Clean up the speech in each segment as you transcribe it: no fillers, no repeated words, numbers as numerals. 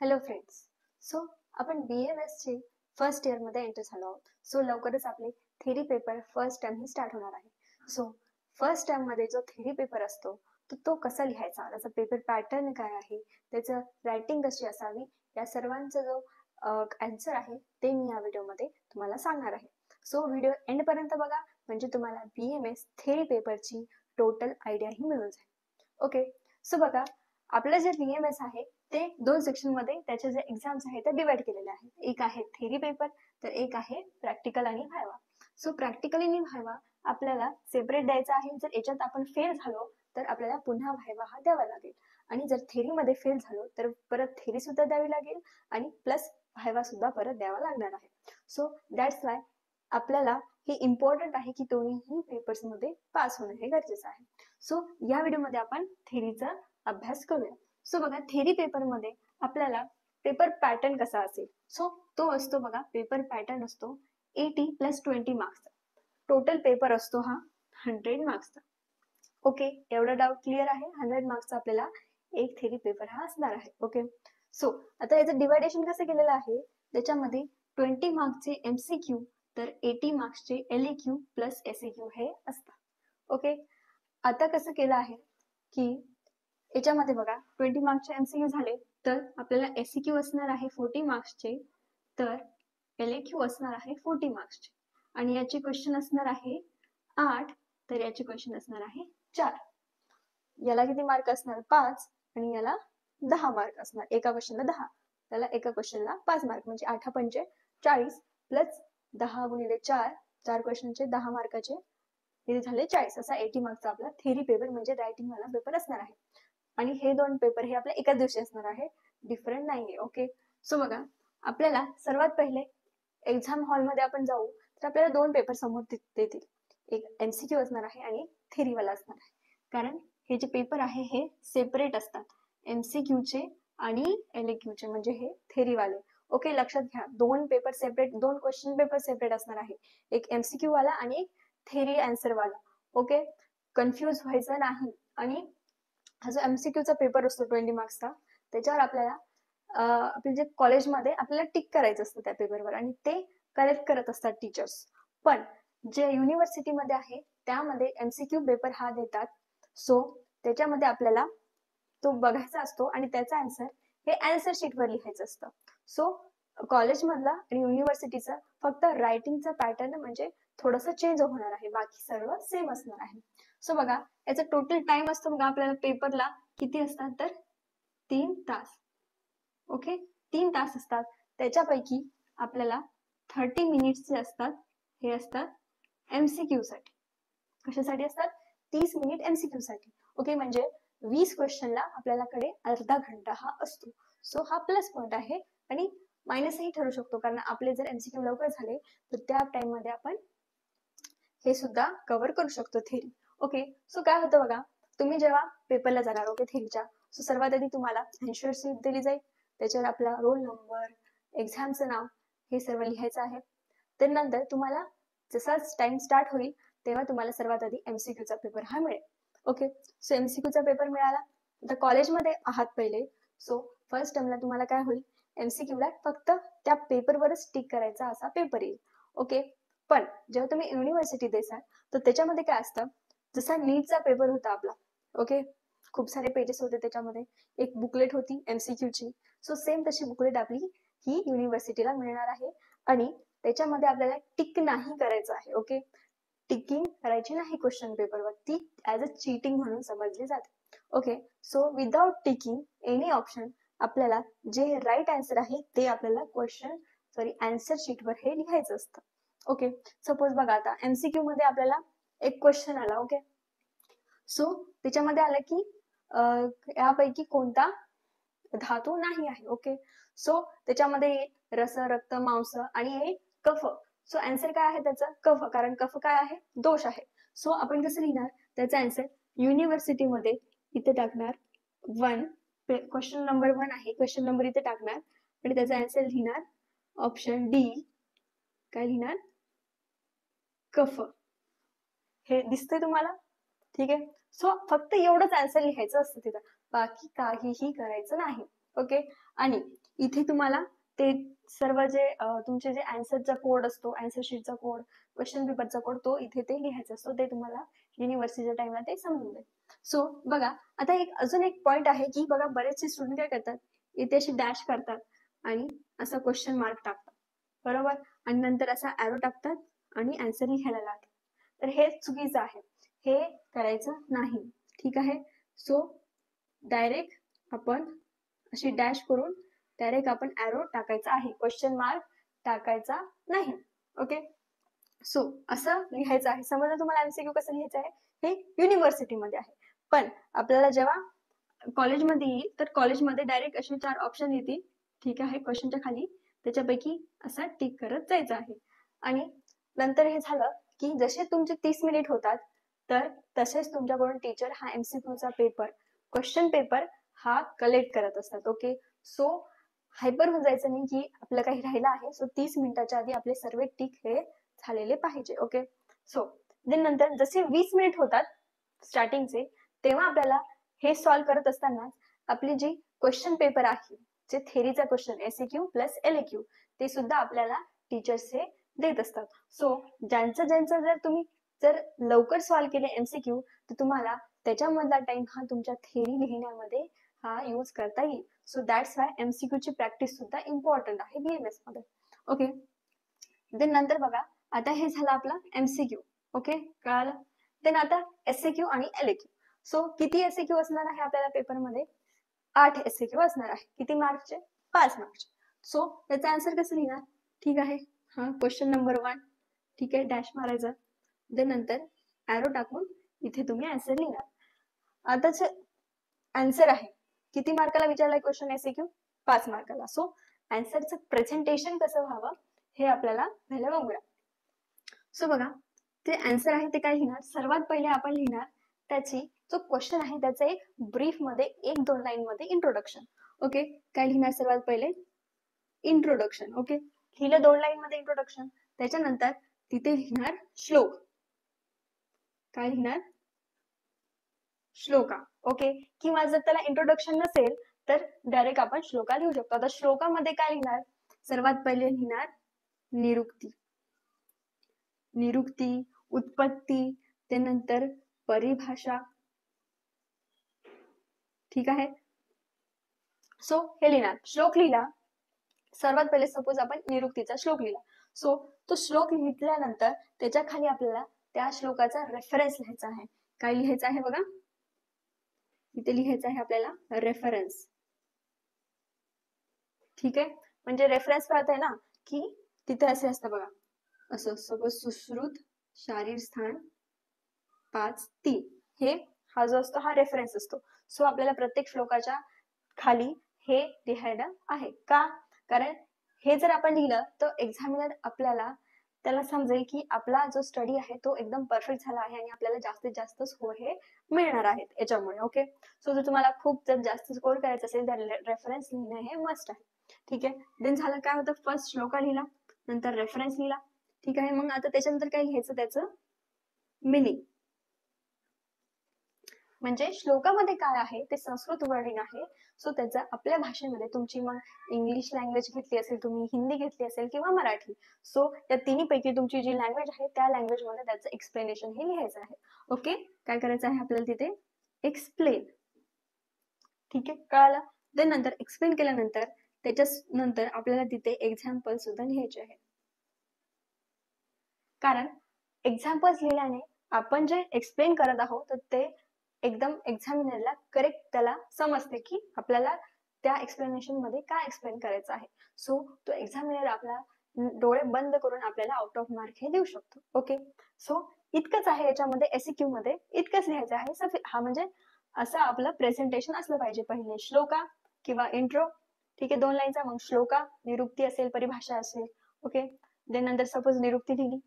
Hello friends. So आपण BMS चे first year मध्ये एंटर झालो आहोत. सो लवकरच आपले थेरी पेपर फर्स्ट टर्म ही स्टार्ट होणार आहे. सो फर्स्ट टर्म मध्ये जो थेरी पेपर असतो तो कसा लिहायचा, त्याचा पेपर पॅटर्न काय आहे, त्याचं रायटिंग कशी असावी, या सर्वांचा जो आन्सर आहे ते मी या व्हिडिओमध्ये तुम्हाला सांगणार आहे. सो व्हिडिओ एंड पर्यंत बघा, म्हणजे तुम्हाला BMS थेरी पेपरची टोटल आयडिया ही मिळून जाईल. ओके. सो बघा, आपलं जे BMS आहे ते दोन सेक्शन मध्ये त्याचे जे एक्झाम्स आहेत ते डिवाइड केलेले आहेत. एक आहे थेरी पेपर, तर एक आहे प्रॅक्टिकल आणि व्हायवा. सो प्रॅक्टिकल आणि व्हायवा आपल्याला सेपरेट द्यायचा आहे. जर याच्यात आपण फेल झालो तर आपल्याला पुन्हा व्हायवा हा द्यावा लागेल, आणि जर थेरी मध्ये फेल झालो तर परत थेरी सुद्धा द्यावी लागेल आणि प्लस व्हायवा सुद्धा परत द्यावा लागणार आहे. सो दॅट्स वाय आपल्याला हे इम्पॉर्टंट आहे की दोन्ही पेपर्स मध्ये पास होणं हे गरजेचं आहे. सो या व्हिडिओमध्ये आपण थेरीचा अभ्यास करूया. सो बघा, थेरी पेपर मध्ये आपल्याला पेपर पॅटर्न कसा असेल. सो तो असतो बघा, पेपर पॅटर्न असतो 80 + 20 मार्क्सचा. टोटल पेपर असतो हा 100 मार्क्सचा. ओके, एवढा डाऊट क्लिअर आहे. 100 मार्क्सचा आपल्याला एक थेरी पेपर हा असणार आहे. ओके. सो आता याचं डिवायडेशन कसं केलेलं आहे, त्याच्यामध्ये 20 मार्क्सचे MCQ तर 80 मार्क्सचे LAQ प्लस SAQ हे असतात. ओके. आता कसं केलं आहे की याच्यामध्ये बघा, 20 मार्क्सचे MCQ झाले तर आपल्याला SCQ असणार आहे 40 मार्क्सचे, तर LAQ असणार आहे 40 मार्क्सचे, आणि याचे क्वेश्चन असणार आहे 8, तर याचे क्वेश्चन असणार आहे 4. याला किती मार्क असणार? 5, आणि याला 10 मार्क असणार. एका क्वेश्चनला 10, त्याला एका क्वेश्चनला 5 मार्क, म्हणजे 8 पंचे 40 प्लस 10 गुणिले 4, 4 क्वेश्चनचे 10 मार्काचे हे झाले 40. असा 80 मार्कचा आपला थेरी पेपर म्हणजे रायटिंग वाला पेपर असणार आहे. आणि हे दोन पेपर हे आपल्या एकाच दिवशी असणार आहे, डिफरंट नाहीये. ओके. सो बघा, आपल्याला सर्वात पहिले एक्झाम हॉल मध्ये आपण जाऊ तर आपल्याला दोन पेपर समोर देतील. एक MCQ असणार आहे आणि थेरी वाला असणार आहे, कारण हे जे पेपर आहे हे सेपरेट असतात, MCQ चे आणि LAQ चे, म्हणजे हे थेरी वाले. ओके, लक्षात घ्या, दोन पेपर सेपरेट, दोन क्वेश्चन पेपर सेपरेट असणार आहे, एक MCQ वाला आणि एक थेरी आन्सर वाला. ओके, कन्फ्यूज व्हायचं नाही. आणि हा जो MCQचा पेपर असतो 20 मार्क्सचा, त्याच्यावर आपल्याला आपल्या जे कॉलेजमध्ये आपल्याला टिक करायचं असतं त्या पेपरवर, आणि ते करेक्ट करत असतात टीचर्स. पण जे युनिव्हर्सिटीमध्ये आहे त्यामध्ये MCQ पेपर हा देतात. सो त्याच्यामध्ये आपल्याला तो बघायचा असतो आणि त्याचा आन्सर हे आन्सर शीटवर लिहायचं असतं. सो कॉलेजमधला आणि युनिव्हर्सिटीचा फक्त रायटिंगचा पॅटर्न म्हणजे थोडंसं चेंज होणार आहे, बाकी सर्व सेम असणार आहे. सो बघा, याचा टोटल टाइम असतो बघा आपल्याला पेपरला किती असतात, तर 3 तास. ओके, 3 तास असतात. त्याच्यापैकी आपल्याला 30 मिनिट्सचे असतात, हे असतात MCQ साठी. कशासाठी असतात? 30 मिनिट MCQ साठी. ओके, म्हणजे 20 क्वेश्चनला आपल्याकडे अर्धा घंटा हा असतो. सो हा प्लस पॉइंट आहे, आणि मायनसही ठरू शकतो, कारण आपले जर MCQ लवकर झाले तर त्या टाइम मध्ये आपण हे सुद्धा कव्हर करू शकतो थेरी. ओके. सो काय होतं बघा, तुम्ही जेव्हा पेपरला जाणार ओके थेरीच्या, सो सर्वात आधी तुम्हाला आन्सर शीट दिली जाईल, त्याच्यावर आपला रोल नंबर, एक्झामचं नाव हे सर्व लिहायचं आहे. त्यानंतर तुम्हाला जसाच टाइम स्टार्ट होईल तेव्हा तुम्हाला सर्वात आधी MCQचा पेपर हा मिळेल. ओके. सो MCQचा पेपर मिळाला, आता कॉलेजमध्ये आहात पहिले, सो फर्स्ट टर्मला तुम्हाला काय होईल, MCQला फक्त त्या पेपरवरच टिक करायचा असा पेपर येईल. ओके. पण जेव्हा तुम्ही युनिव्हर्सिटी देसाल तर त्याच्यामध्ये काय असतं, जसा नीटचा पेपर होता आपला, ओके, खूप सारे पेजेस होते, त्याच्यामध्ये एक बुकलेट होती MCQ ची. सो सेम तशी बुकलेट आपली ही युनिव्हर्सिटीला मिळणार आहे, आणि त्याच्यामध्ये आपल्याला टिक नाही करायचं आहे. ओके, टिकिंग करायची नाही क्वेश्चन पेपरवर, ती ऍज अ चीटिंग म्हणून समजली जाते. Okay. So without ticking any option आपल्याला जे राईट आन्सर आहे ते आपल्याला आन्सर शीटवर हे लिहायचं असतं. ओके. सपोज बघा, आता MCQ मध्ये आपल्याला एक क्वेश्चन आला. ओके. सो त्याच्यामध्ये आलं की यापैकी कोणता धातू नाही आहे. ओके. सो त्याच्यामध्ये रस, रक्त, मांस आणि कफ. सो आन्सर काय आहे त्याचा? कफ, कारण कफ काय आहे? दोष आहे. सो आपण कसं लिहिणार त्याचा आन्सर? युनिव्हर्सिटीमध्ये इथे टाकणार 1, क्वेश्चन नंबर 1 आहे, क्वेश्चन नंबर इथे टाकणार, आणि त्याचा आन्सर लिहिणार ऑप्शन डी. काय लिहिणार? कफ. हे दिसतंय तुम्हाला? ठीक आहे. सो फक्त एवढंच आन्सर लिहायचं असतं तिथं, बाकी काहीही करायचं नाही. ओके. आणि इथे तुम्हाला ते सर्व जे तुमचे जे आन्सरचा कोड असतो, आन्सर शीटचा कोड, क्वेश्चन पेपरचा कोड, तो इथे ते लिहायचा असतो. ते तुम्हाला युनिव्हर्सिटीच्या टाइमला ते समजून जाईल. सो बघा, आता अजून एक पॉइंट आहे की बघा, बरेचसे स्टुडंट काय करतात, इथे अशी डॅश करतात आणि असा क्वेश्चन मार्क टाकतात, बरोबर, आणि नंतर असा ॲरो टाकतात आणि आन्सर लिहायला लागतात. तर हे चुकीचं आहे, हे करायचं नाही. ठीक आहे. सो डायरेक्ट आपण अशी डॅश करून डायरेक्ट आपण ॲरो टाकायचा आहे, क्वेश्चन मार्क टाकायचा नाही. ओके. सो असं लिहायचं आहे. समजा तुम्हाला एमसीक्यू कसं लिहायचं आहे, हे युनिव्हर्सिटीमध्ये आहे. पण आपल्याला जेव्हा कॉलेजमध्ये येईल तर कॉलेजमध्ये डायरेक्ट असे 4 ऑप्शन येतील. ठीक आहे, क्वेश्चनच्या खाली, त्याच्यापैकी असा टिक करत जायचं आहे. आणि नंतर हे झालं की जसे तुमचे 30 मिनिट होतात तर तसेच तुमच्याकडून टीचर हा एमसीक्यूचा पेपर, क्वेश्चन पेपर हा कलेक्ट करत असतात. ओके. सो हायपर होऊन जायचं नाही की आपलं काही राहिलं आहे. सो 30 मिनिटाच्या आधी आपले सर्व टिक हे झालेले पाहिजे. ओके. सो देन नंतर जसे 20 मिनिट होतात स्टार्टिंगचे, तेव्हा आपल्याला हे सॉल्व करत असताना आपली जी क्वेश्चन पेपर आहे, जे थेरीचा क्वेश्चन एसएक्यू प्लस एलएक्यू, ते सुद्धा आपल्याला टीचर्स हे देत असतात. सो ज्यांचं जर तुम्ही जर लवकर सॉल्व केले एमसीक्यू तर तुम्हाला त्याच्यामधला टाइम हा तुमच्या थेरी लिहिण्यामध्ये हा यूज करता येईल. सो दॅट्स वाय एमसीक्यू ची प्रॅक्टिस सुद्धा इम्पॉर्टंट आहे बीएमएस मध्ये. ओके. देन नंतर बघा, आता हे झालं आपला एमसीक्यू. ओके, कळालं. देन आता एसएक्यू आणि एलएक्यू. सो किती एसएक्यू असणार आहे आपल्याला पेपरमध्ये? 8 एसएक्यू असणार आहे. किती मार्क्सचे? 5 मार्क्सचे. सो त्याचा आन्सर कसं लिहिणार? ठीक आहे, हा क्वेश्चन नंबर 1, ठीक आहे, डॅश मारायचा. देन नंतर ॲरो टाकून इथे तुम्ही आन्सर लिहिणार. आताच आन्सर आहे किती मार्काला विचारलाय क्वेश्चन एसएक्यू? 5 मार्काला. सो आन्सरचं प्रेझेंटेशन कसं व्हावं हे आपल्याला पहिलं बघूया. सो बघा, ते आन्सर आहे ते काय लिहिणार? सर्वात पहिले आपण लिहिणार त्याची जो क्वेश्चन आहे त्याचं एक ब्रीफ मध्ये 1-2 लाईन मध्ये इंट्रोडक्शन. ओके. काय लिहिणार सर्वात पहिले? इंट्रोडक्शन. ओके. लिहिलं 2 लाईन मध्ये इंट्रोडक्शन. त्याच्यानंतर तिथे लिहिणार श्लोक. काय लिहिणार? श्लोका. ओके. किंवा जर त्याला इंट्रोडक्शन नसेल तर डायरेक्ट आपण श्लोका लिहू शकतो. आता श्लोकामध्ये काय लिहिणार? सर्वात पहिले लिहिणार निरुक्ती. निरुक्ती, उत्पत्ती, त्यानंतर परिभाषा. ठीक आहे. सो हे लिहिणार. श्लोक लिहिला. सर्वात पहिले सपोज आपण निरुक्तीचा श्लोक लिहिला. सो तो श्लोक लिहिल्यानंतर त्याच्या खाली आपल्याला त्या श्लोकाचा रेफरन्स लिहायचा आहे. काय लिहायचं आहे बघा, इथे लिहायचं आहे आपल्याला रेफरन्स. ठीक आहे. म्हणजे रेफरन्स कळत आहे ना की तिथे असे असतं बघा, असं सपोज सुश्रुत शारीर स्थान 5-3, हे हा जो असतो हा रेफरन्स असतो. सो आपल्याला प्रत्येक श्लोकाच्या खाली हे लिहायला आहे. का? कारण हे जर आपण लिहिलं तर एक्झामिनर आपल्याला त्याला समजेल की आपला जो स्टडी आहे तो एकदम परफेक्ट झाला आहे आणि आपल्याला जास्तीत जास्त स्कोर हे मिळणार आहेत याच्यामुळे. ओके. सो जर तुम्हाला खूप जर जास्त स्कोर करायचं असेल तर रेफरन्स लिहिणं हे मस्ट आहे. ठीक आहे. देन झालं काय होतं, फर्स्ट श्लोका लिहिला, नंतर रेफरन्स लिहिला. ठीक आहे. मग आता त्याच्यानंतर काय लिहायचं, त्याचं मिनिंग. म्हणजे श्लोकामध्ये काय आहे ते संस्कृत वर्डिंग आहे. सो त्याचा आपल्या भाषेमध्ये, तुमची मग इंग्लिश लँग्वेज घेतली असेल तुम्ही, हिंदी घेतली असेल किंवा मराठी, सो या तिन्ही पैकी तुमची जी लँग्वेज आहे त्या लँग्वेज मध्ये त्याचं एक्सप्लेनेशन हे लिहायचं आहे. ओके. काय करायचं आहे आपल्याला तिथे? एक्सप्लेन. ठीक आहे, कळालं. देन नंतर एक्सप्लेन केल्यानंतर त्याच्या नंतर आपल्याला तिथे एक्झाम्पल सुद्धा लिहायचे आहे. कारण एक्झाम्पल्स लिहिल्याने आपण जे एक्सप्लेन करत आहोत तर ते एकदम एक्झामिनरला करेक्ट त्याला समजते की आपल्याला त्या एक्सप्लेनेशन मध्ये काय एक्सप्लेन करायचं आहे. सो तो एक्झामिनर आपला डोळे बंद करून आपल्याला आउट ऑफ मार्क हे देऊ शकतो. ओके. सो इतकंच आहे याच्यामध्ये, एसईक्यू मध्ये इतकंच लिहायचं आहे. हा म्हणजे असं आपलं प्रेझेंटेशन असलं पाहिजे. पहिले श्लोका किंवा इंट्रो, ठीक आहे, 2 लाईनचा, मग श्लोका, निरुक्ती असेल, परिभाषा असेल. ओके. देन नंतर सपोज निरुक्ती लिहिली,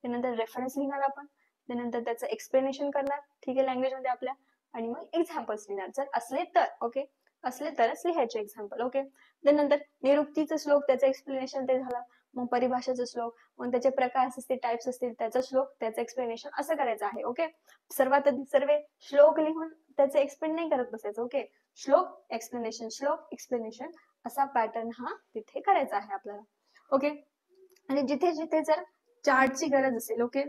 त्यानंतर रेफरन्स लिहिणार आपण, त्यानंतर त्याचं एक्सप्लेनेशन करणार, ठीक आहे, लँग्वेज मध्ये आपल्या, आणि मग एक्झाम्पल्स लिहिणार जर असले तर. ओके. असले तरच लिहायचे एक्झाम्पल. ओके. देन नंतर निरुक्तीचं श्लोक, त्याचं एक्सप्लेनेशन ते झालं, मग परिभाषेचं श्लोक, मग त्याचे प्रकार असतील, टाइप्स असतील, त्याचा श्लोक, त्याचं एक्सप्लेनेशन, असं करायचं आहे. ओके. सर्वात सर्व श्लोक लिहून त्याचं एक्सप्लेन नाही करत बसायचं. ओके. श्लोक एक्सप्लेनेशन, श्लोक एक्सप्लेनेशन, असा पॅटर्न हा तिथे करायचा आहे आपल्याला. ओके, आणि जिथे जिथे जर चार्टची गरज असेल, ओके,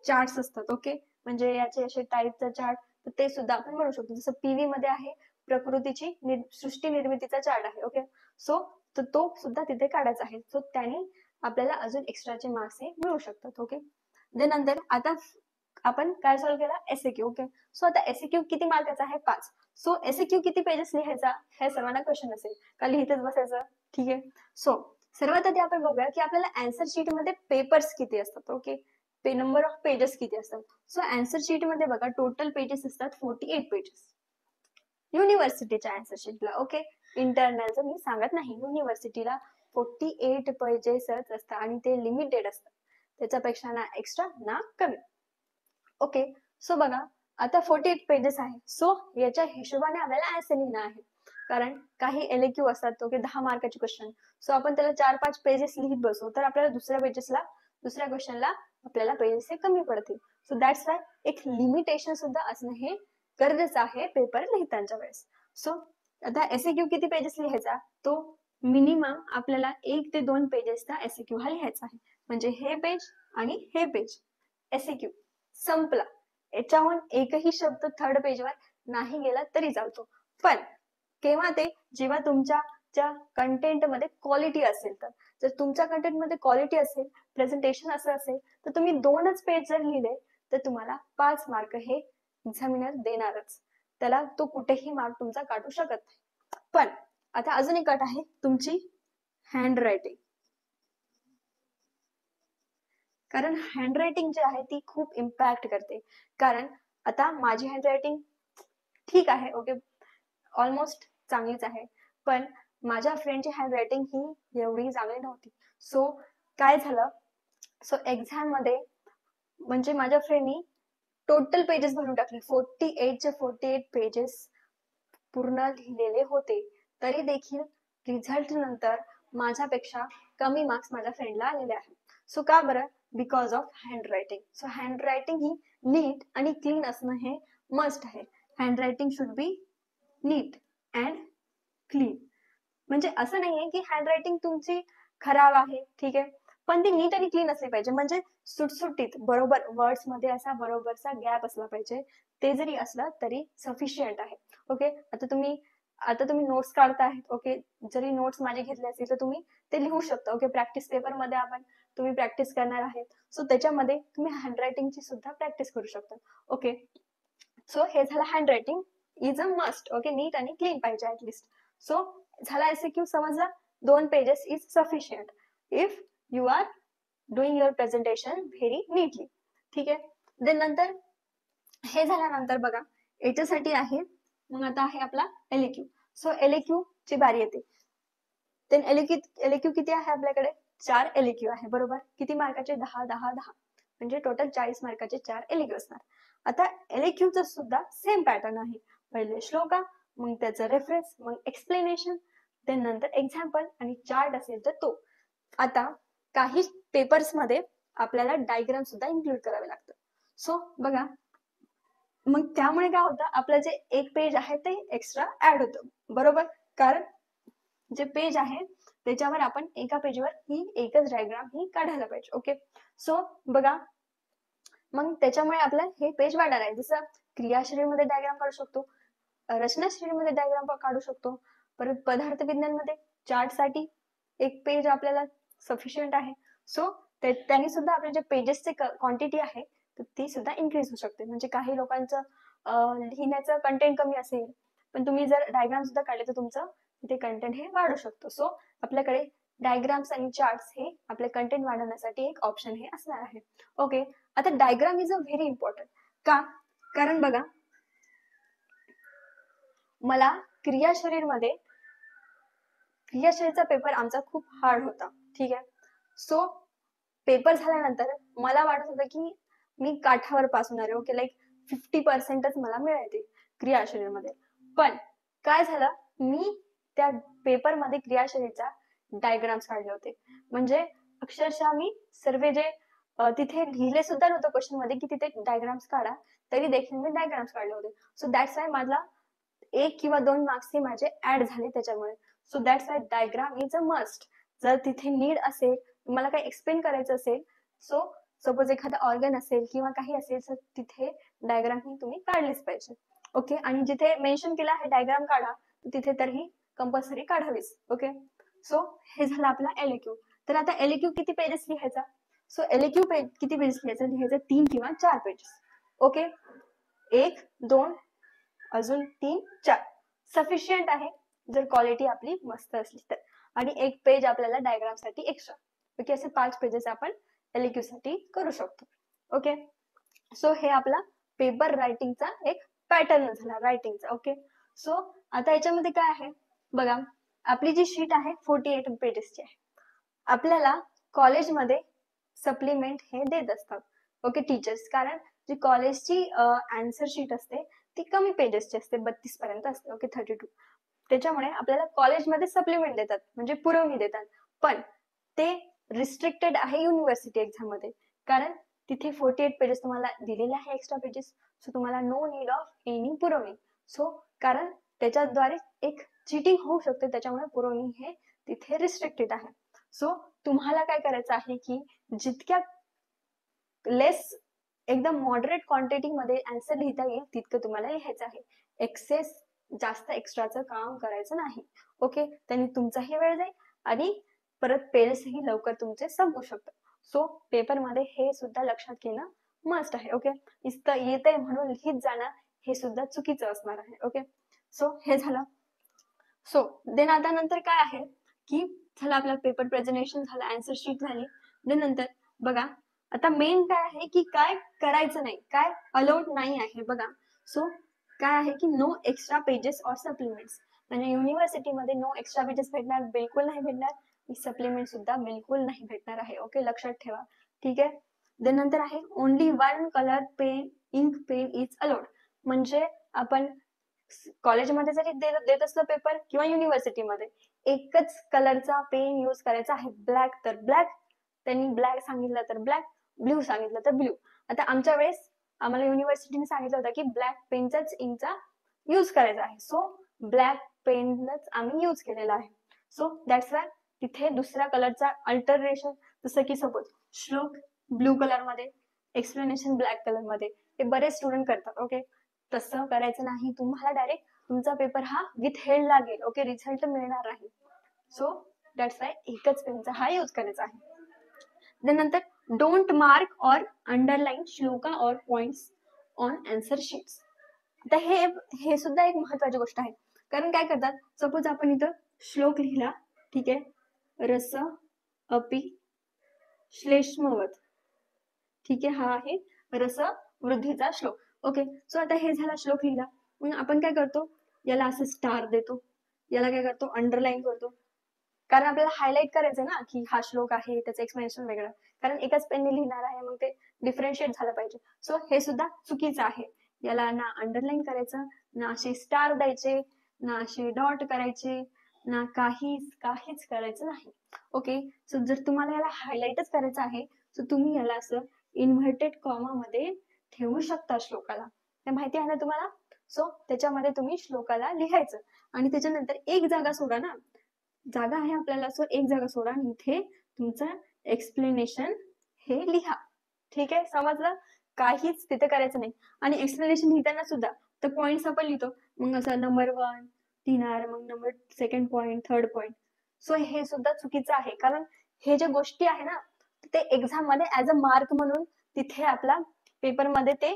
चार्ट्स असतात, ओके, म्हणजे याचे असे टाईपचा चार्ट, तर ते सुद्धा आपण बनवू शकतो. जसं पीव्ही मध्ये आहे प्रकृतीची सृष्टी निर्मितीचा चार्ट आहे. ओके, सो तो सुद्धा तिथे काढायचा आहे. सो त्याने आपल्याला अजून एक्स्ट्राचे मार्क्स हे मिळू शकतात. ओके, नंतर आता आपण काय सॉल्व्ह केला, एसएक्यू. ओके, सो आता एसएक्यू किती मार्काचा आहे, 5. सो एसएक्यू किती पेजेस लिहायचा, हे सर्वांना क्वेश्चन असेल का लिहितच बसायचं. ठीक आहे, सो सर्वात आधी आपण बघूया की आपल्याला आन्सर शीट मध्ये पेपर्स किती असतात. ओके, नंबर ऑफ पेजेस किती असतात. सो आन्सर शीट मध्ये बघा टोटल पेजेस असतात 48 पेजेस युनिव्हर्सिटीच्या आन्सर शीटला. ओके, इंटरनलचं मी सांगत नाही, युनिव्हर्सिटीला 48 पेजेसच असतात आणि ते लिमिटेड असतात, त्याच्यापेक्षा ना एक्स्ट्रा ना कमी. ओके, सो बघा आता 48 पेजेस आहे. सो याच्या हिशोबाने आपल्याला आन्सर लिहिणं आहे, कारण काही एलएक्यू असतात, ओके, 10 मार्काचे क्वेश्चन. सो आपण त्याला 4-5 पेजेस लिहित बसू तर आपल्याला दुसऱ्या क्वेश्चनला आपल्याला पेजेस हे कमी पडतील. सो दॅट्स वाय एक लिमिटेशन सुद्धा असणं हे गरजेचं आहे पेपर लिहिताना वेळेस. सो आता एसएक्यू किती पेजेस लिहायचा, तो मिनिमम आपल्याला 1 ते 2 पेजेसचा एसएक्यू हा लिहायचा आहे. म्हणजे हे पेज आणि हे पेज एसएक्यू संपला. याच्याहून एकही शब्द थर्ड पेजवर नाही गेला तरी चालतो. पण केव्हा ते, जेव्हा तुमच्या कंटेंट मध्ये क्वालिटी असेल तर. जर तुमच्या कंटेंट मध्ये क्वालिटी असेल, प्रेझेंटेशन असं असेल, तर तुम्ही 2च पेज जर लिहिले तर तुम्हाला 5 मार्क हे एक्झामिनर देणारच. त्याला तो कुठेही मार्क तुमचा काढू शकत नाही. पण आता अजून एक अट आहे, तुमची हँड रायटिंग. कारण हँडरायटिंग जी आहे ती खूप इम्पॅक्ट करते. कारण आता माझी हँडरायटिंग ठीक आहे, ओके, ऑलमोस्ट चांगलीच आहे, पण माझ्या फ्रेंडची हँडरायटिंग ही एवढी चांगली नव्हती. सो काय झालं, सो एक्झाम मध्ये म्हणजे माझ्या फ्रेंडनी टोटल पेजेस भरून टाकले, 48 पेजेस पूर्ण लिहिलेले होते. तरी देखील रिझल्ट नंतर माझ्यापेक्षा कमी मार्क्स माझ्या फ्रेंडला आलेले आहेत. सो का बरं, because of handwriting. So handwriting ही नीट आणि क्लीन असणं हे मस्ट आहे. Handwriting should be neat and clean. म्हणजे असं नाहीये की हँडरायटिंग तुमची खराब आहे, ठीक आहे, पण ती नीट आणि क्लीन असली पाहिजे. म्हणजे सुटसुटीत बरोबर वर्ड्स मध्ये असा बरोबरचा गॅप असला पाहिजे. ते जरी असलं तरी सफिशियंट आहे. ओके, आता तुम्ही नोट्स काढताय, ओके, जरी नोट्स माझे घेतले असतील तर तुम्ही ते लिहू शकता. ओके, प्रॅक्टिस पेपर मध्ये तुम्ही प्रॅक्टिस करणार आहेत, सो त्याच्यामध्ये तुम्ही हँडरायटिंगची सुद्धा प्रॅक्टिस करू शकता. ओके, सो हे झालं handwriting is a must. Okay, neat आणि क्लीन पाहिजे ऍटलिस्ट. सो झाला एसएक्यू समजला, 2 pages is sufficient if you are doing your presentation very neatly. ठीक आहे, देन नंतर हे झाल्यानंतर बघा याच्यासाठी आहे मग आता आहे आपला एलएक्यू. सो एलएक्यू ची बारी येते. देन एलएक्यू किती आहे आपल्याकडे, 4 एलएक्यू आहे, बरोबर. किती मार्काचे, 10 10 10, म्हणजे टोटल 40 मार्काचे 4 एलएक्यू असणार. आता एलएक्यूचं सुद्धा सेम पॅटर्न आहे. पहिले श्लोका, मग त्याचं रेफरन्स, मग एक्सप्लेनेशन, नंतर एक्झाम्पल आणि चार्ट असेल तर तो. आता काही पेपर्स मध्ये आपल्याला डायग्राम सुद्धा इन्क्लूड करावे लागतं. सो बघा, मग त्यामुळे काय होतं, आपलं जे एक पेज आहे ते एक्स्ट्रा ऍड होतं, बरोबर. कारण जे पेज आहे त्याच्यावर आपण एका पेजवर ही एकच डायग्राम ही काढायला पाहिजे. ओके, सो बघा मग त्याच्यामुळे आपलं हे पेज वाढणार आहे. जसं क्रियाशरीरमध्ये डायग्राम काढू शकतो, रचनाशरीरमध्ये डायग्राम काढू शकतो, परत पदार्थ विज्ञान मध्ये चार्ट साठी एक पेज आपल्याला सफिशियंट आहे. सो त्यांनी सुद्धा आपले जे पेजेसचे क्वांटिटी आहे ती सुद्धा इन्क्रीज होऊ शकते. म्हणजे काही लोकांचं लिहिण्याचं कंटेंट कमी असेल, पण तुम्ही जर डायग्राम सुद्धा काढले तर तुमचं तिथे कंटेंट हे वाढू शकतो. सो आपल्याकडे डायग्राम्स आणि चार्ट्स हे आपले कंटेंट वाढवण्यासाठी एक ऑप्शन हे असणार आहे. ओके, आता diagram is a very important. का, कारण बघा मला क्रियाशरीरचा पेपर आमचा खूप हार्ड होता, ठीक आहे. सो पेपर झाल्यानंतर मला वाटत होतं की मी काठावर पास होणार आहे. ओके, लाईक 50% मला मिळाले क्रियाशरीरमध्ये. पण काय झालं, मी त्या पेपरमध्ये क्रियाशरीरचा डायग्राम्स काढले होते. म्हणजे अक्षरशः मी सर्व जे तिथे लिहिले सुद्धा नव्हतं क्वेश्चन मध्ये की तिथे डायग्राम्स काढा, तरी देखील मी डायग्राम्स काढले होते. सो दॅट्स वाय माझा एक किंवा 2 मार्क्स हे माझे ऍड झाले त्याच्यामुळे. So that's why diagram is a must. जर तिथे नीड असेल, तुम्हाला काही एक्सप्लेन करायचं असेल, सो सपोज एखादा ऑर्गन असेल किंवा काही असेल, तर तिथे डायग्राम ही तुम्ही काढलीच पाहिजे. ओके, आणि जिथे मेन्शन केलं आहे डायग्राम काढा, तिथे तर ही कंपल्सरी काढावीच. ओके, सो हे झालं आपला एलएक्यू. तर आता एलएक्यू किती पेजेस लिहायचा? सो एलएक्यू किती पेजेस लिहायचं? 3 किंवा 4 पेजेस. ओके, 1, 2, अजून 3, 4 सफिशियंट आहे जर क्वालिटी आपली मस्त असली तर. आणि 1 पेज आपल्याला डायग्राम साठी एक्स्ट्रा. ओके, असे 5 पेजेस आपण एलएक्यू साठी करू शकतो. ओके, सो हे आपला पेपर रायटिंगचा एक पॅटर्न झाला रायटिंगचा. ओके, सो आता याच्यामध्ये काय आहे बघा, आपली जी शीट आहे 48 पेजेसची आहे. आपल्याला कॉलेजमध्ये सप्लिमेंट हे देत असतात. ओके टीचर्स, कारण जी कॉलेजची आन्सर शीट असते ती कमी पेजेसची असते, 32 पर्यंत असते. ओके, 32. त्याच्यामुळे आपल्याला कॉलेजमध्ये सप्लिमेंट देतात, म्हणजे पुरवणी देतात. पण ते रिस्ट्रिक्टेड आहे युनिव्हर्सिटी एक्झाम मध्ये, कारण तिथे 48 पेजेस तुम्हाला दिलेले आहे एक्स्ट्रा पेजेस. सो तुम्हाला नो नीड ऑफ एनी पुरवणी. सो कारण त्याच्याद्वारे एक चिटिंग होऊ शकते, त्याच्यामुळे पुरवणी हे तिथे रिस्ट्रिक्टेड आहे. सो तुम्हाला काय करायचं आहे की जितक्या लेस एकदम मॉडरेट क्वांटिटी मध्ये आन्सर लिहिता येईल तितकं तुम्हाला लिहायचं आहे. एक्सेस जास्त एक्स्ट्राचं काम करायचं नाही. ओके, त्यांनी तुमचाही वेळ जाईल आणि परत पेजेसही लवकर तुमचे संपू शकतात. सो पेपर मध्ये हे सुद्धा लक्षात घेणं मस्ट आहे. ओके, नुसतं येते म्हणून लिहित जाणं हे सुद्धा चुकीचं असणार आहे. ओके, सो हे झालं. सो देन आता नंतर काय आहे की झालं आपला पेपर प्रेझेंटेशन झालं, आन्सर शीट झाली. देन नंतर बघा आता मेन काय आहे की काय करायचं नाही, काय अलाउड नाही आहे बघा. सो काय आहे की no extra pages or supplements. म्हणजे युनिव्हर्सिटीमध्ये नो एक्स्ट्रा पेजेस भेटणार, बिलकुल नाही भेटणार. सप्लिमेंट सुद्धा बिलकुल नाही भेटणार आहे. ओके, लक्षात ठेवा. ठीक आहे. देन नंतर आहे only 1 colour pen ink pen is allowed. म्हणजे आपण कॉलेजमध्ये जरी देत असलं पेपर किंवा युनिव्हर्सिटीमध्ये, एकच कलरचा पेन यूज करायचा आहे. ब्लॅक तर ब्लॅक, त्यांनी ब्लॅक सांगितलं तर ब्लॅक, ब्ल्यू सांगितलं तर ब्ल्यू. आता आमच्या वेळेस आम्हाला युनिव्हर्सिटीने सांगितलं होतं की ब्लॅक पेनचाच इंकचा यूज करायचा आहे. सो ब्लॅक पेनच आम्ही यूज केलेला आहे. सो दॅट्स वाय तिथे दुसऱ्या कलरचा अल्टरेशन, जसं की सपोज श्लोक ब्ल्यू कलर मध्ये, एक्सप्लेनेशन ब्लॅक कलर मध्ये, हे बरेच स्टुडंट करतात. ओके, तसं करायचं नाही. तुम्हाला डायरेक्ट तुमचा पेपर हा विथ हेड लागेल. ओके, रिझल्ट मिळणार आहे. सो दॅट्स वाय एकच पेनचा हा यूज करायचा आहे. नंतर डोंट मार्क और अंडरलाइन श्लोका और पॉइंट्स ऑन आन्सर शीट्स. आता हे सुद्धा एक महत्वाची गोष्ट आहे. कारण काय करतात, सपोज आपण इथं श्लोक लिहिला, ठीक आहे, रस अपि श्लेष्मवत, ठीक आहे, हा आहे रस वृद्धीचा श्लोक. ओके, सो आता हे झाला श्लोक लिहिला. मग आपण काय करतो, याला असं स्टार देतो, याला काय करतो अंडरलाईन करतो, कारण आपल्याला हायलाइट करायचं ना की हा श्लोक आहे, त्याचं एक्सप्लेनेशन वेगळं, कारण एकाच पेनने लिहिणार आहे, मग ते डिफरन्शिएट झालं पाहिजे. सो हे सुद्धा चुकीचं आहे. याला ना अंडरलाईन करायचं, ना असे स्टार द्यायचे, ना असे डॉट करायचे, ना काहीच करायचं नाही. ओके, सो जर तुम्हाला याला हायलाइटच करायचं आहे, सो तुम्ही याला असं इन्व्हर्टेड कॉमा मध्ये ठेवू शकता श्लोकाला. ते माहिती आहे ना तुम्हाला. सो त्याच्यामध्ये तुम्ही श्लोकाला लिहायचं आणि त्याच्यानंतर एक जागा सोडा ना, जागा आहे आपल्याला, सो एक जागा सोडा आणि इथे तुमचं एक्सप्लेनेशन हे लिहा. ठीक आहे, समजलं. काहीच तिथे करायचं नाही. आणि एक्सप्लेनेशन लिहिताना सुद्धा तर पॉइंट्स आपण लिहितो, मग असं नंबर 1 लिहिणार, मग number 2 point, 3rd point. So हे सुद्धा चुकीचं आहे, कारण हे ज्या गोष्टी आहे ना ते एक्झाम मध्ये ऍज अ मार्क म्हणून तिथे आपला पेपर मध्ये ते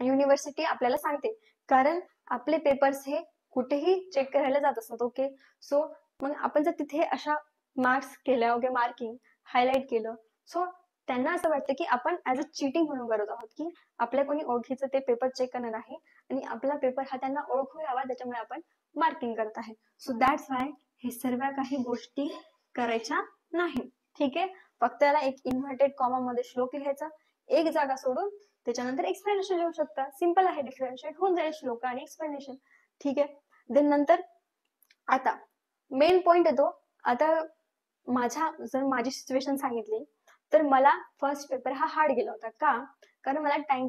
युनिव्हर्सिटी आपल्याला सांगते, कारण आपले पेपर्स हे कुठेही चेक करायला जात असतात. ओके, सो मग आपण जर तिथे अशा मार्क्स केल्या, ओके, मार्किंग हायलाइट केलं, सो त्यांना असं वाटतं की आपण ऍज अ चिटिंग म्हणून करत आहोत, की आपल्या कोणी ओळखीचं ते पेपर चेक करणार आहे आणि आपला पेपर हा त्यांना ओळखू यावा, त्याच्यामुळे आपण मार्किंग करत आहे. सो दॅट्स वाय हे सर्व काही गोष्टी करायच्या नाही. ठीक आहे, फक्त याला एक इन्व्हर्टेड कॉमा मध्ये श्लोक लिहायचा, एक जागा सोडून त्याच्यानंतर एक्सप्लेनेशन लिहू शकता. सिंपल आहे, डिफरन्शिएट होऊन जाईल श्लोक आणि एक्सप्लेनेशन. ठीक आहे. देन नंतर आता मेन पॉइंट येतो. आता जर माझी सिच्युएशन सांगितली तर मला फर्स्ट पेपर हा हार्ड गेला होता. का? कारण मला टाइम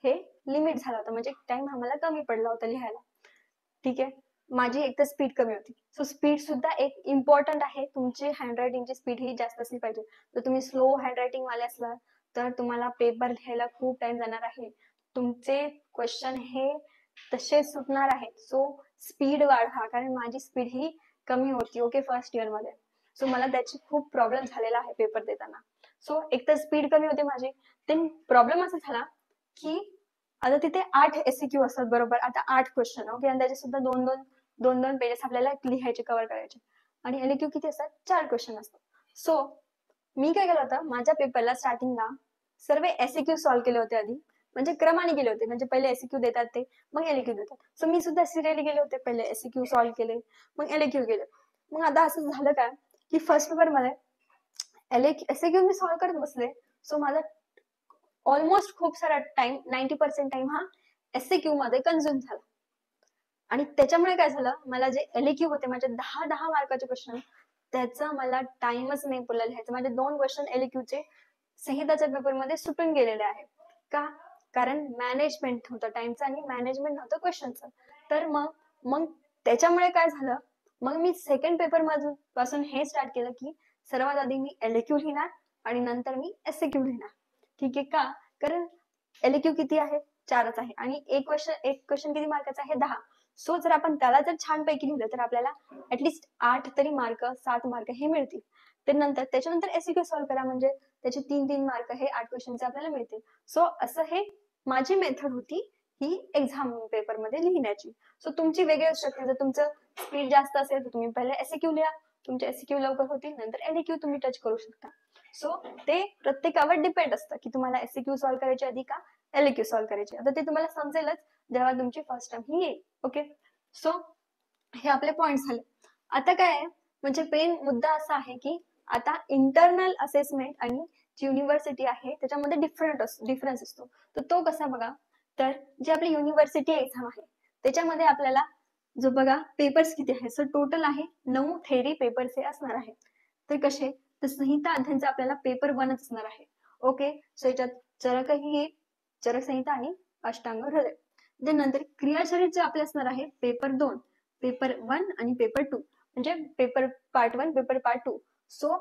हे लिमिट झाला होता, म्हणजे टाइम आम्हाला कमी पडला होता लिहायला. ठीक आहे. माझी एक तर स्पीड कमी होती. सो स्पीड सुद्धा एक इम्पॉर्टंट आहे. तुमची हँडरायटिंगची स्पीड ही जास्त असली पाहिजे. जर तुम्ही स्लो हँडरायटिंग वाले असला तर तुम्हाला पेपर लिहायला खूप टाइम जाणार आहे. तुमचे क्वेश्चन हे तसे सुटणार आहेत. सो स्पीड वाढवा, कारण माझी स्पीड ही कमी होती ओके फर्स्ट इयर मध्ये. सो मला त्याची खूप प्रॉब्लेम झालेला आहे पेपर देताना. सो एक तर स्पीड कमी होती माझी. देन प्रॉब्लेम असा झाला की आता तिथे 8 एसक्यू असतात बरोबर. आता 8 क्वेश्चन ओके, आणि त्याचे सुद्धा दोन दोन पेजेस आपल्याला लिहायचे, कव्हर करायचे. आणि एलक्यू किती असतात? 4 क्वेश्चन असतात. सो मी काय केलं होतं, माझ्या पेपरला स्टार्टिंगला सर्व एसक्यू सॉल्व्ह केले होते आधी, म्हणजे क्रमाने गेले होते. म्हणजे पहिले एसक्यू देतात ते, मग एलक्यू देतात. सो मी सुद्धा सिरियली गेले होते, पहिले एसक्यू सॉल्व्ह केले, मग एलक्यू केले. मग आता असं झालं काय की फर्स्ट पेपर मध्ये एसक्यू मी सॉल्व्ह करत बसले. सो माझा ऑलमोस्ट खूप सारा टाइम 90% टाइम हा एसक्यू मध्ये कन्झ्युम झाला. आणि त्याच्यामुळे काय झालं, मला जे एलक्यू होते माझे 10 मार्काचे क्वेश्चन, त्याचा मला टाइमच नाही पुरला लिहायचं. माझे 2 क्वेश्चन एलक्यूचे संहिताच्या पेपरमध्ये सुटून गेलेले आहे. का? कारण मॅनेजमेंट होतं टाइमचं आणि मॅनेजमेंट नव्हतं क्वेश्चनचं. तर मग त्याच्यामुळे काय झालं, मग मी सेकंड पेपर पासून हे स्टार्ट केलं की सर्वात आधी मी एलक्यू लिहिणार आणि नंतर मी एसक्यू लिहिणार. ठीक आहे का? कारण एलक्यू किती आहे? 4च आहे, आणि एक क्वेश्चन किती मार्काचा आहे? 10. सो जर आपण त्याला जर छानपैकी लिहिलं तर आपल्याला ऍटलिस्ट 8 तरी मार्क, 7 मार्क हे मिळतील. त्याच्यानंतर एसक्यू सॉल्व्ह करा, म्हणजे त्याचे 3 मार्क हे 8 क्वेश्चनचे आपल्याला मिळतील. सो असं हे माझी मेथड होती ही एक्झाम पेपर मध्ये लिहिण्याची. सो तुमची वेगळी असू शकते. जर तुमचं स्पीड जास्त असेल तर तुम्ही पहिले एसक्यू लिहा, तुमचे एसक्यू लवकर होतील, नंतर एलक्यू तुम्ही टच करू शकता. सो ते प्रत्येकावर डिपेंड असतं की तुम्हाला एसक्यू सॉल्व्ह करायची आधी का एलक्यू सॉल्व्ह करायची. आता ते तुम्हाला समजेलच जेव्हा तुमची फर्स्ट टाइम ही येईल. ओके, सो हे आपले पॉइंट झाले. आता काय आहे, म्हणजे मेन मुद्दा असा आहे की आता इंटरनल असेसमेंट आणि जी युनिव्हर्सिटी आहे त्याच्यामध्ये डिफरन्स असतो. तर तो कसा बघा, तर जी आपली युनिव्हर्सिटी एक्झाम आहे त्याच्यामध्ये आपल्याला जो बघा पेपर्स किती आहे, सो टोटल आहे 9 थेरी पेपर्स हे असणार आहे. ते कसे, तर संहिता अध्ययनचा आपल्याला पेपर 1च असणार आहे. ओके, सो याच्यात चरक संहिता आणि अष्टांग हृदय. नंतर क्रियाशरीरचे आपले असणार आहे पेपर 2, पेपर 1 आणि पेपर 2, म्हणजे paper part 1, paper part 2. So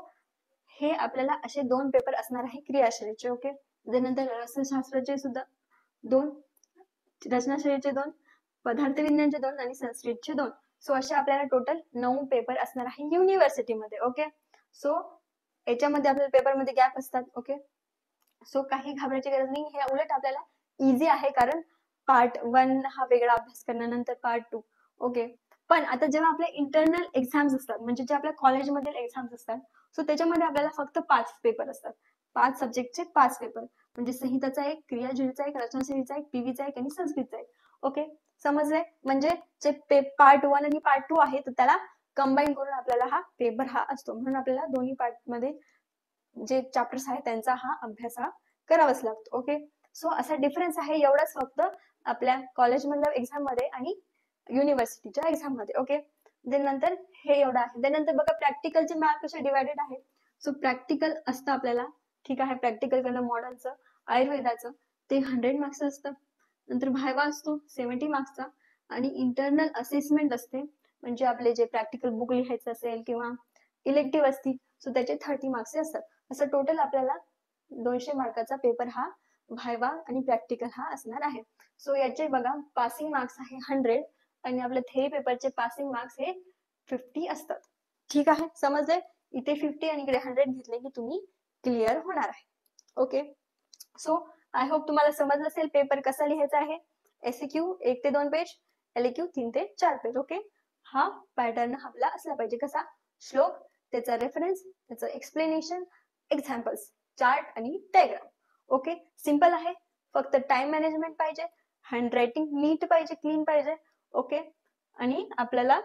हे आपल्याला असे 2 पेपर असणार आहे क्रियाशरीरचे. ओके, त्यानंतर रसशास्त्राचे सुद्धा 2, रचनाशरीरचे 2, पदार्थ विज्ञानचे 2 आणि संस्कृतचे 2. सो असे आपल्याला टोटल 9 पेपर असणार आहे युनिव्हर्सिटीमध्ये. ओके, सो याच्यामध्ये आपल्याला पेपरमध्ये गॅप असतात. ओके, सो काही घाबरायची गरज नाही, हे उलट आपल्याला इझी आहे, कारण पार्ट 1 हा वेगळा अभ्यास करण्यानंतर पार्ट 2. ओके, पण आता जेव्हा आपल्या इंटरनल एक्झाम्स असतात, म्हणजे जे आपल्या कॉलेजमधील एक्झाम्स असतात, सो त्याच्यामध्ये आपल्याला फक्त 5 पेपर असतात. 5 सब्जेक्टचे 5 पेपर, म्हणजे संहिताचा एक, क्रियाशरीरचा एक, रचनाशरीरचा एक, पीव्हीचा एक आणि संस्कृतचा एक. ओके, समजलंय? म्हणजे जे पार्ट 1 आणि पार्ट 2 आहे तर त्याला कंबाईन करून आपल्याला हा पेपर हा असतो. म्हणून आपल्याला दोन्ही पार्ट मध्ये जे चॅप्टर्स आहेत त्यांचा हा अभ्यास हा करावाच लागतो. ओके, सो असा डिफरन्स आहे एवढाच फक्त आपल्या कॉलेज मधल्या एक्झाम मध्ये आणि युनिव्हर्सिटीच्या एक्झाम मध्ये. ओके, नंतर हे एवढं आहे. त्यानंतर बघा प्रॅक्टिकलचे मार्क कसे डिवायडेड आहेत. सो प्रॅक्टिकल असतं आपल्याला, ठीक आहे, प्रॅक्टिकल करणं मॉडर्नचं, आयुर्वेदाचं, ते 100 मार्क्स असतं. नंतर व्हायवा असतो 70 मार्क्सचा, आणि इंटरनल असेसमेंट असते, म्हणजे आपले जे प्रॅक्टिकल बुक लिहायचं असेल किंवा इलेक्टिव्ह असतील सो त्याचे 30 मार्क्स असतात. असं टोटल आपल्याला 200 मार्काचा पेपर हा व्हायवा आणि प्रॅक्टिकल हा असणार आहे. सो याचे बघा पासिंग मार्क्स आहे 100 आणि आपल्या थेरी पेपरचे पासिंग मार्क्स हे 50 असतात. ठीक आहे, समजले? इथे 50 आणि इकडे 100 घेतले की तुम्ही क्लिअर होणार आहे. ओके, सो आय होप तुम्हाला समजलं असेल पेपर कसा लिहायचा आहे. एसक्यू 1 ते 2 पेज, एलक्यू 3 ते 4 पेज. ओके, हा पॅटर्न आपला असला पाहिजे. कसा? श्लोक, त्याचा रेफरन्स, त्याचं एक्सप्लेनेशन, एक्झाम्पल्स, चार्ट आणि डायग्राम. ओके, सिंपल आहे, फक्त टाइम मॅनेजमेंट पाहिजे, हँड रायटिंग नीट पाहिजे, क्लीन पाहिजे. ओके, आणि आपल्याला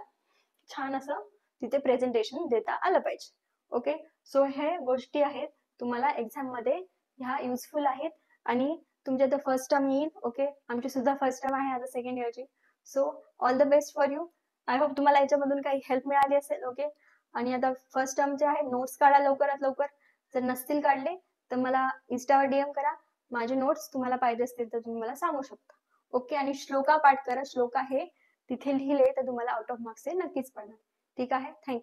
छान असं तिथे प्रेझेंटेशन देता आलं पाहिजे. ओके, सो हे गोष्टी आहेत तुम्हाला एक्झाम मध्ये ह्या युजफुल आहेत, आणि तुमच्या तर फर्स्ट टर्म येईल. ओके, आमची सुद्धा फर्स्ट टर्म आहे आता सेकंड इयरची. So all the best for you. I hope तुम्हाला याच्यामधून काही हेल्प मिळाली असेल. ओके, आणि आता फर्स्ट टर्म जे आहे नोट्स काढा लवकरात लवकर. जर नसतील काढले तर मला इन्स्टावर डीएम करा, माझे नोट्स तुम्हाला पाहिजे असतील तर तुम्ही मला सांगू शकता. ओके, आणि श्लोका पाठ करा. श्लोका हे तिथे लिहिले तर तुम्हाला आउट ऑफ मार्क्स हे नक्कीच पडणार. ठीक आहे. थँक्यू.